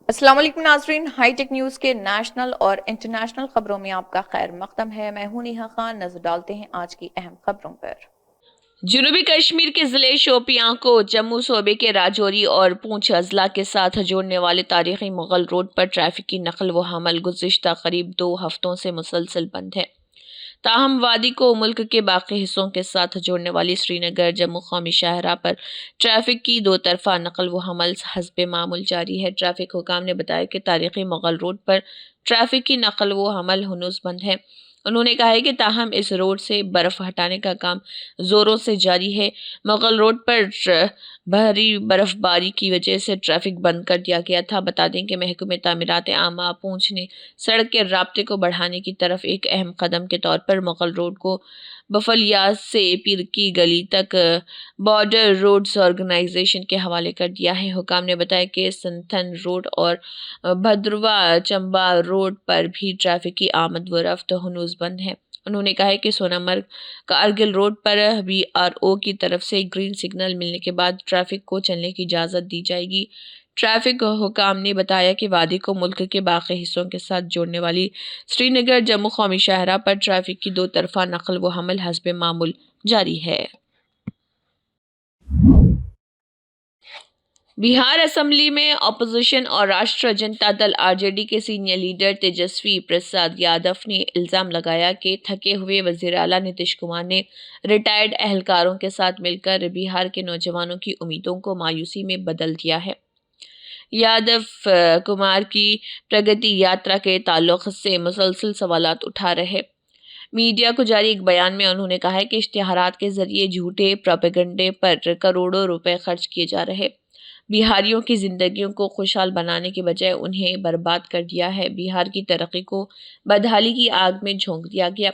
السلام علیکم ناظرین، ہائی ٹیک نیوز کے نیشنل اور انٹرنیشنل خبروں میں آپ کا خیر مقدم ہے۔ میں ہوں نیہا خان۔ نظر ڈالتے ہیں آج کی اہم خبروں پر۔ جنوبی کشمیر کے ضلع شوپیاں کو جموں صوبے کے راجوری اور پونچھ اضلاع کے ساتھ جوڑنے والے تاریخی مغل روڈ پر ٹریفک کی نقل و حمل گزشتہ قریب 2 ہفتوں سے مسلسل بند ہے۔ تاہم وادی کو ملک کے باقی حصوں کے ساتھ جوڑنے والی سری نگر جموں قومی شاہراہ پر ٹریفک کی 2 طرفہ نقل و حمل حسب معمول جاری ہے۔ ٹریفک حکام نے بتایا کہ تاریخی مغل روڈ پر ٹریفک کی نقل و حمل ہنوز بند ہے۔ انہوں نے کہا ہے کہ تاہم اس روڈ سے برف ہٹانے کا کام زوروں سے جاری ہے۔ مغل روڈ پر بھاری برف باری کی وجہ سے ٹریفک بند کر دیا گیا تھا۔ بتا دیں کہ محکمہ تعمیرات عامہ پونچھ نے سڑک کے رابطے کو بڑھانے کی طرف ایک اہم قدم کے طور پر مغل روڈ کو بفلیاز سے پیر کی گلی تک بارڈر روڈز آرگنائزیشن کے حوالے کر دیا ہے۔ حکام نے بتایا کہ سنتھن روڈ اور بھدروا چمبا روڈ پر بھی ٹریفک کی آمد و رفت ہنوز بند ہے۔ انہوں نے کہا کہ سونامرگ کارگل روڈ پر بی آر او کی طرف سے گرین سگنل ملنے کے بعد ٹریفک کو چلنے کی اجازت دی جائے گی۔ ٹریفک حکام نے بتایا کہ وادی کو ملک کے باقی حصوں کے ساتھ جوڑنے والی سری نگر جموں قومی شاہراہ پر ٹریفک کی 2 طرفہ نقل و حمل حسب معمول جاری ہے۔ بہار اسمبلی میں اپوزیشن اور راشٹریہ جنتا دل آر جے ڈی کے سینئر لیڈر تیجسوی پرساد یادو نے الزام لگایا کہ تھکے ہوئے وزیر اعلیٰ نتیش کمار نے ریٹائرڈ اہلکاروں کے ساتھ مل کر بہار کے نوجوانوں کی امیدوں کو مایوسی میں بدل دیا ہے۔ یادو کمار کی پرگتی یاترا کے تعلق سے مسلسل سوالات اٹھا رہے۔ میڈیا کو جاری ایک بیان میں انہوں نے کہا کہ اشتہارات کے ذریعے جھوٹے پروپیگنڈے پر کروڑوں روپے خرچ کیے جا رہے۔ بہاریوں کی زندگیوں کو خوشحال بنانے کے بجائے انہیں برباد کر دیا ہے۔ بہار کی ترقی کو بدحالی کی آگ میں جھونک دیا گیا۔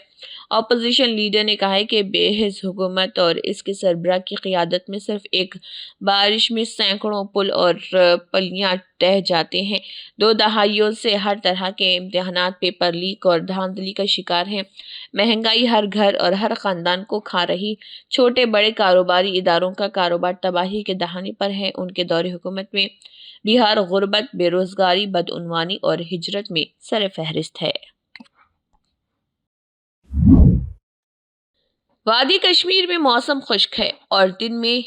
اپوزیشن لیڈر نے کہا کہ بے حس حکومت اور اس کے سربراہ کی قیادت میں صرف ایک بارش میں سینکڑوں پل اور پلیاں ٹہ جاتے ہیں۔ 2 دہائیوں سے ہر طرح کے امتحانات پیپر لیک اور دھاندلی کا شکار ہیں۔ مہنگائی ہر گھر اور ہر خاندان کو کھا رہی۔ چھوٹے بڑے کاروباری اداروں کا کاروبار تباہی کے دہانے پر ہے۔ ان کے دور حکومت میں بہار غربت، بے روزگاری، بدعنوانی اور ہجرت میں سر فہرست ہے۔ وادی کشمیر میں موسم خشک ہے اور دن میں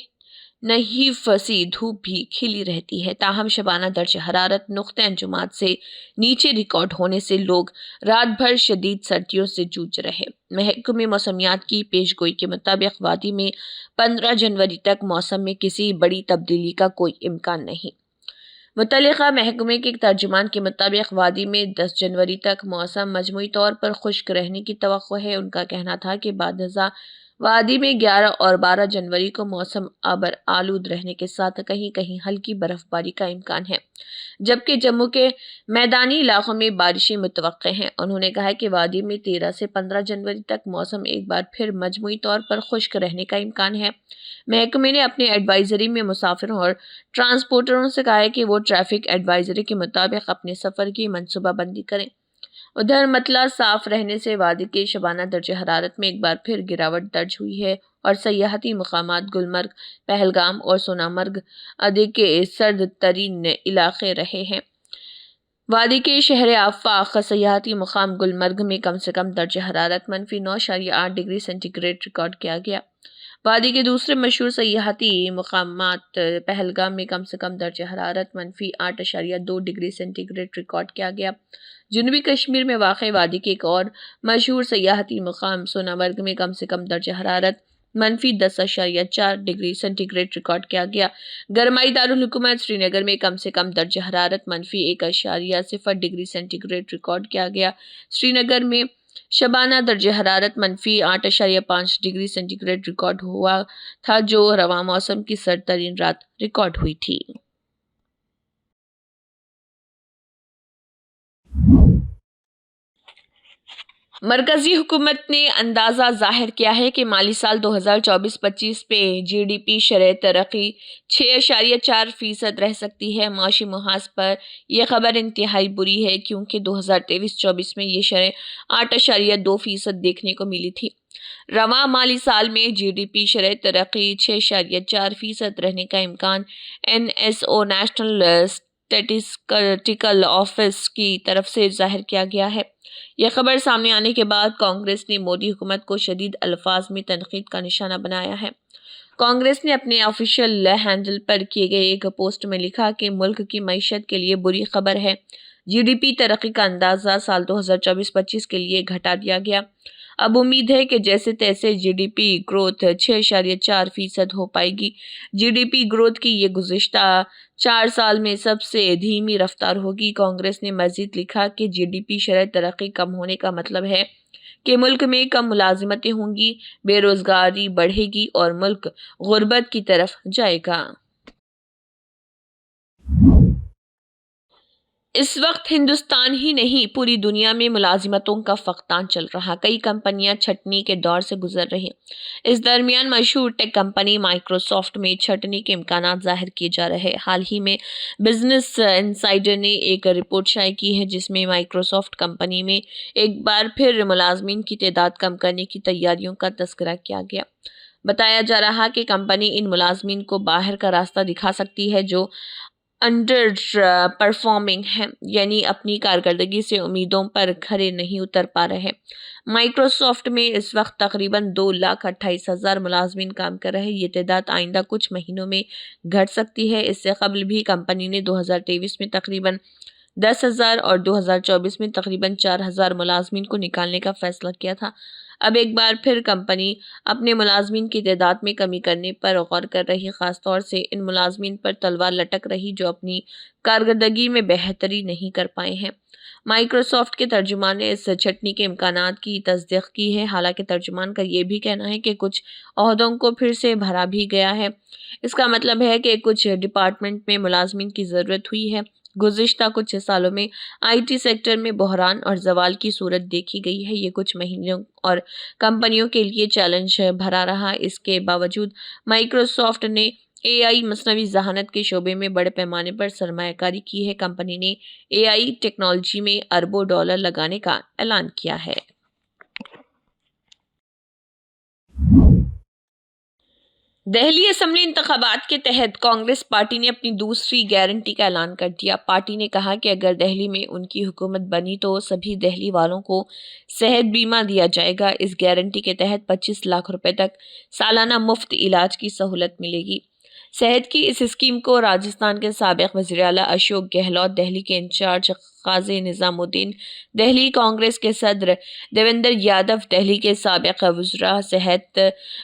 نحیفسی دھوپ بھی کھلی رہتی ہے۔ تاہم شبانہ درجہ حرارت نقطہ انجماد سے نیچے ریکارڈ ہونے سے لوگ رات بھر شدید سردیوں سے جوجھ رہے۔ محکمہ موسمیات کی پیش گوئی کے مطابق وادی میں 15 جنوری تک موسم میں کسی بڑی تبدیلی کا کوئی امکان نہیں۔ متعلقہ محکمے کے ترجمان کے مطابق وادی میں 10 جنوری تک موسم مجموعی طور پر خشک رہنے کی توقع ہے۔ ان کا کہنا تھا کہ بعد ازاں وادی میں 11 اور 12 جنوری کو موسم ابر آلود رہنے کے ساتھ کہیں کہیں ہلکی برف باری کا امکان ہے، جبکہ جموں کے میدانی علاقوں میں بارشیں متوقع ہیں۔ انہوں نے کہا کہ وادی میں 13 سے 15 جنوری تک موسم ایک بار پھر مجموعی طور پر خشک رہنے کا امکان ہے۔ محکمے نے اپنی ایڈوائزری میں مسافروں اور ٹرانسپورٹروں سے کہا ہے کہ وہ ٹریفک ایڈوائزری کے مطابق اپنے سفر کی منصوبہ بندی کریں۔ ادھر مطلع صاف رہنے سے وادی کے شبانہ درجہ حرارت میں ایک بار پھر گراوٹ درج ہوئی ہے اور سیاحتی مقامات گلمرگ، پہلگام اور سونامرگ ادے کے سرد ترین علاقے رہے ہیں۔ وادی کے شہر آفاق سیاحتی مقام گلمرگ میں کم سے کم درجہ حرارت -9.8 ڈگری سینٹی گریڈ ریکارڈ کیا گیا۔ وادی کے دوسرے مشہور سیاحتی مقامات پہلگام میں کم سے کم درجہ حرارت -8.2 ڈگری سینٹی گریڈ ریکارڈ کیا گیا۔ جنوبی کشمیر میں واقع وادی کے ایک اور مشہور سیاحتی مقام سونامرگ میں کم سے کم درجہ حرارت -10.4 ڈگری سینٹی گریڈ ریکارڈ کیا گیا۔ گرمائی دارالحکومت سری نگر میں کم سے کم درجہ حرارت -1.0 ڈگری سینٹی گریڈ ریکارڈ کیا گیا۔ سری نگر میں شبانہ درجہ حرارت -8.5 ڈگری سینٹی گریڈ ریکارڈ ہوا تھا، جو رواں موسم کی سرد ترین رات ریکارڈ ہوئی تھی۔ مرکزی حکومت نے اندازہ ظاہر کیا ہے کہ مالی سال 2024-25 میں جی ڈی پی شرح ترقی 6.4% رہ سکتی ہے۔ معاشی محاذ پر یہ خبر انتہائی بری ہے کیونکہ 2023-24 میں یہ شرح 8.2% دیکھنے کو ملی تھی۔ رواں مالی سال میں جی ڈی پی شرح ترقی 6.4% رہنے کا امکان N S O national statistical office کی طرف سے ظاہر کیا گیا ہے۔ یہ خبر سامنے آنے کے بعد کانگریس نے مودی حکومت کو شدید الفاظ میں تنقید کا نشانہ بنایا ہے۔ کانگریس نے اپنے آفیشیل ہینڈل پر کیے گئے ایک پوسٹ میں لکھا کہ ملک کی معیشت کے لیے بری خبر ہے۔ جی ڈی پی ترقی کا اندازہ سال 2024-25 کے لیے گھٹا دیا گیا۔ اب امید ہے کہ جیسے تیسے جی ڈی پی گروتھ 6.4% ہو پائے گی۔ جی ڈی پی گروتھ کی یہ گزشتہ 4 سال میں سب سے دھیمی رفتار ہوگی۔ کانگریس نے مزید لکھا کہ جی ڈی پی شرح ترقی کم ہونے کا مطلب ہے کہ ملک میں کم ملازمتیں ہوں گی، بے روزگاری بڑھے گی اور ملک غربت کی طرف جائے گا۔ اس وقت ہندوستان ہی نہیں پوری دنیا میں ملازمتوں کا فقدان چل رہا۔ کئی کمپنیاں چھٹنی کے دور سے گزر رہی۔ اس درمیان مشہور ٹیک کمپنی مائیکروسافٹ میں چھٹنی کے امکانات ظاہر کیے جا رہے۔ حال ہی میں بزنس انسائیڈر نے ایک رپورٹ شائع کی ہے جس میں مائیکروسافٹ کمپنی میں ایک بار پھر ملازمین کی تعداد کم کرنے کی تیاریوں کا تذکرہ کیا گیا۔ بتایا جا رہا کہ کمپنی ان ملازمین کو باہر کا راستہ دکھا سکتی ہے جو انڈر پرفارمنگ ہیں، یعنی اپنی کارکردگی سے امیدوں پر کھرے نہیں اتر پا رہے۔ مائیکروسافٹ میں اس وقت تقریباً 2,28,000 ملازمین کام کر رہے۔ یہ تعداد آئندہ کچھ مہینوں میں گھٹ سکتی ہے۔ اس سے قبل بھی کمپنی نے 2023 میں تقریباً 10,000 اور 2024 میں تقریباً 4,000 ملازمین کو نکالنے کا فیصلہ کیا تھا۔ اب ایک بار پھر کمپنی اپنے ملازمین کی تعداد میں کمی کرنے پر غور کر رہی، خاص طور سے ان ملازمین پر تلوار لٹک رہی جو اپنی کارکردگی میں بہتری نہیں کر پائے ہیں۔ مائیکروسافٹ کے ترجمان نے اس چھٹنی کے امکانات کی تصدیق کی ہے، حالانکہ ترجمان کا یہ بھی کہنا ہے کہ کچھ عہدوں کو پھر سے بھرا بھی گیا ہے۔ اس کا مطلب ہے کہ کچھ ڈپارٹمنٹ میں ملازمین کی ضرورت ہوئی ہے۔ گزشتہ کچھ سالوں میں آئی ٹی سیکٹر میں بحران اور زوال کی صورت دیکھی گئی ہے۔ یہ کچھ مہینوں اور کمپنیوں کے لیے چیلنج بھرا رہا۔ اس کے باوجود مائیکروسافٹ نے اے آئی مصنوعی ذہانت کے شعبے میں بڑے پیمانے پر سرمایہ کاری کی ہے۔ کمپنی نے اے آئی ٹیکنالوجی میں اربوں ڈالر لگانے کا اعلان کیا ہے۔ دہلی اسمبلی انتخابات کے تحت کانگریس پارٹی نے اپنی دوسری گارنٹی کا اعلان کر دیا۔ پارٹی نے کہا کہ اگر دہلی میں ان کی حکومت بنی تو سبھی دہلی والوں کو صحت بیمہ دیا جائے گا۔ اس گارنٹی کے تحت 25 لاکھ روپے تک سالانہ مفت علاج کی سہولت ملے گی۔ صحت کی اس اسکیم کو راجستھان کے سابق وزیر اعلیٰ اشوک گہلوت، دہلی کے انچارج قاضی نظام الدین، دہلی کانگریس کے صدر دیویندر یادو، دہلی کے سابق وزراء صحت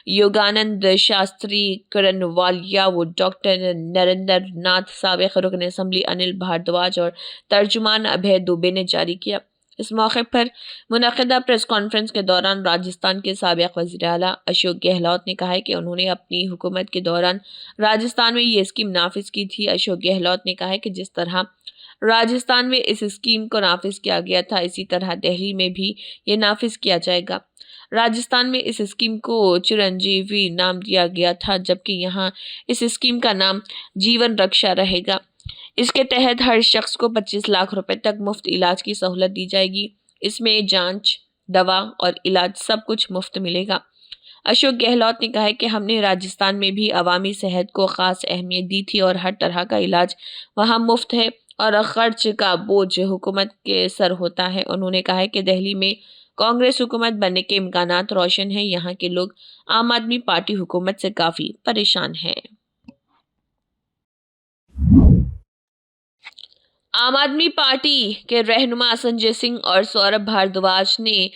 یوگانند شاستری، کرن والیا، ڈاکٹر نریندر ناتھ، سابق رکن اسمبلی انل بھاردواج اور ترجمان ابھے دوبے نے جاری کیا۔ اس موقع پر منعقدہ پریس کانفرنس کے دوران راجستھان کے سابق وزیر اعلیٰ اشوک گہلوت نے کہا کہ انہوں نے اپنی حکومت کے دوران راجستھان میں یہ اسکیم نافذ کی تھی۔ اشوک گہلوت نے کہا کہ جس طرح راجستھان میں اس اسکیم کو نافذ کیا گیا تھا، اسی طرح دہلی میں بھی یہ نافذ کیا جائے گا۔ راجستھان میں اس اسکیم کو چرنجیوی نام دیا گیا تھا، جبکہ یہاں اس اسکیم کا نام جیون رکشا رہے گا۔ اس کے تحت ہر شخص کو 25 لاکھ روپے تک مفت علاج کی سہولت دی جائے گی۔ اس میں جانچ، دوا اور علاج سب کچھ مفت ملے گا۔ اشوک گہلوت نے کہا کہ ہم نے راجستھان میں بھی عوامی صحت کو خاص اہمیت دی تھی اور ہر طرح کا علاج وہاں مفت ہے اور خرچ کا بوجھ حکومت کے سر ہوتا ہے۔ انہوں نے کہا کہ دہلی میں کانگریس حکومت بننے کے امکانات روشن ہیں۔ یہاں کے لوگ عام آدمی پارٹی حکومت سے کافی پریشان ہیں۔ عام آدمی پارٹی کے رہنما سنجے سنگھ اور سوربھ بھاردواج نے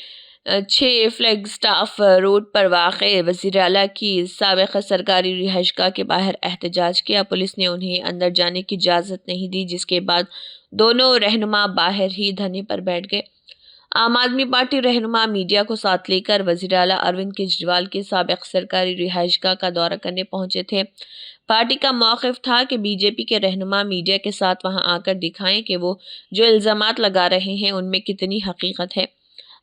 6 فلیگ سٹاف روڈ پر واقع وزیر اعلیٰ کی سابق سرکاری رہائش گاہ کے باہر احتجاج کیا۔ پولیس نے انہیں اندر جانے کی اجازت نہیں دی، جس کے بعد دونوں رہنما باہر ہی دھرنے پر بیٹھ گئے۔ عام آدمی پارٹی رہنما میڈیا کو ساتھ لے کر وزیر اعلیٰ اروند کیجریوال کی سابق سرکاری رہائش گاہ کا دورہ کرنے پہنچے تھے۔ پارٹی کا موقف تھا کہ بی جے پی کے رہنما میڈیا کے ساتھ وہاں آ کر دکھائیں کہ وہ جو الزامات لگا رہے ہیں ان میں کتنی حقیقت ہے۔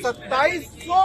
2700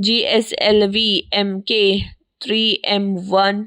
GSLV MK3M1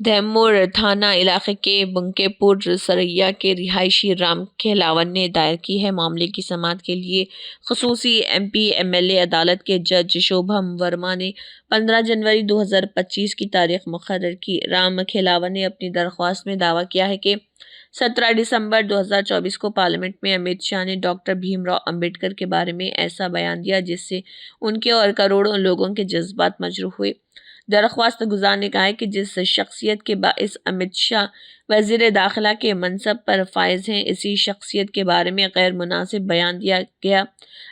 دھیمور تھانہ علاقے کے بنکے پور سریا کے رہائشی رام کھیلاون نے دائر کی ہے۔ معاملے کی سماعت کے لیے خصوصی MP/MLA عدالت کے جج شوبھم ورما نے 15 جنوری 2025 کی تاریخ مقرر کی۔ رام کھیلاون نے اپنی درخواست میں دعویٰ کیا ہے کہ 17 دسمبر 2024 کو پارلیمنٹ میں امت شاہ نے ڈاکٹر بھیم راؤ امبیڈکر کے بارے میں ایسا بیان دیا جس سے ان کے اور کروڑوں لوگوں کے جذبات مجروح ہوئے۔ درخواست گزار نے کہا ہے کہ جس شخصیت کے باعث امت شاہ وزیر داخلہ کے منصب پر فائز ہیں، اسی شخصیت کے بارے میں غیر مناسب بیان دیا گیا۔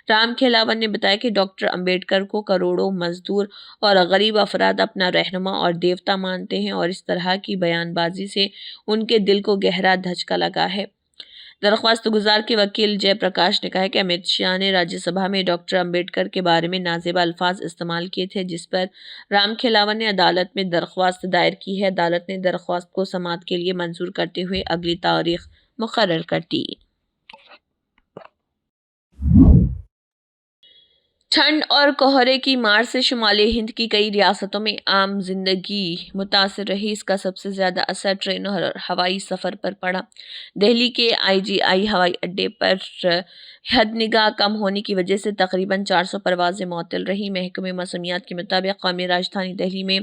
رام کھیلاون نے بتایا کہ ڈاکٹر امبیڈکر کو کروڑوں مزدور اور غریب افراد اپنا رہنما اور دیوتا مانتے ہیں اور اس طرح کی بیان بازی سے ان کے دل کو گہرا دھچکا لگا ہے۔ درخواست گزار کے وکیل جے پرکاش نے کہا کہ امت شاہ نے راجیہ سبھا میں ڈاکٹر امبیڈکر کے بارے میں نازیبا الفاظ استعمال کیے تھے، جس پر رام کھیلاون نے عدالت میں درخواست دائر کی ہے۔ عدالت نے درخواست کو سماعت کے لیے منظور کرتے ہوئے اگلی تاریخ مقرر کر دی۔ ٹھنڈ اور کہرے کی مار سے شمالی ہند کی کئی ریاستوں میں عام زندگی متاثر رہی۔ اس کا سب سے زیادہ اثر ٹرینوں اور ہوائی سفر پر پڑا۔ دہلی کے IGI ہوائی اڈے پر حد نگاہ کم ہونے کی وجہ سے تقریباً 400 پروازیں معطل رہیں۔ محکمہ موسمیات کے مطابق قومی راجدھانی دہلی میں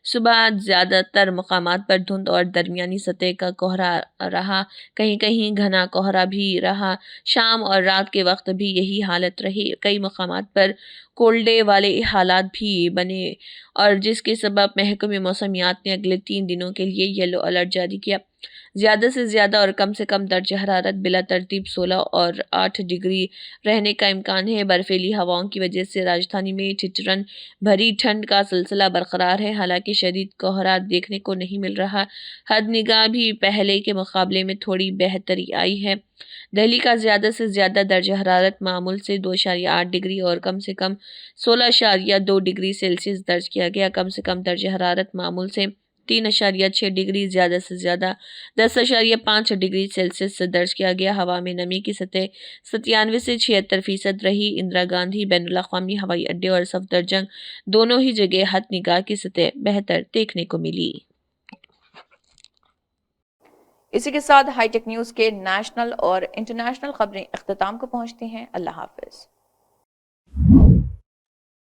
صبح زیادہ تر مقامات پر دھند اور درمیانی سطح کا کہرا رہا، کہیں کہیں گھنا کہرا بھی رہا۔ شام اور رات کے وقت بھی یہی حالت رہی۔ کئی مقامات پر کولڈ ڈے والے حالات بھی بنے اور جس کے سبب محکمہ موسمیات نے اگلے 3 دنوں کے لیے یلو الرٹ جاری کیا۔ زیادہ سے زیادہ اور کم سے کم درجہ حرارت بلا ترتیب 16 اور 8 ڈگری رہنے کا امکان ہے۔ برفیلی ہواؤں کی وجہ سے راجدھانی میں ٹھٹرن بھری ٹھنڈ کا سلسلہ برقرار ہے، حالانکہ شدید کہرا دیکھنے کو نہیں مل رہا۔ حد نگاہ بھی پہلے کے مقابلے میں تھوڑی بہتری آئی ہے۔ دہلی کا زیادہ سے زیادہ درجہ حرارت معمول سے 2.8 ڈگری اور کم سے کم 16.2 ڈگری سیلسیس درج کیا گیا۔ کم سے کم درجہ حرارت معمول سے 3.6 ڈگری، زیادہ سے زیادہ 10.5 ڈگری سیلسیس درج کیا گیا۔ ہوا میں نمی کی سطح 97 سے 76% رہی۔ اندرا گاندھی بین الاقوامی ہوائی اڈے اور صفدرجنگ دونوں ہی جگہ حد نگاہ کی سطح بہتر دیکھنے کو ملی۔ اسی کے ساتھ ہائی ٹیک نیوز کے نیشنل اور انٹرنیشنل خبریں اختتام کو پہنچتی ہیں۔ اللہ حافظ۔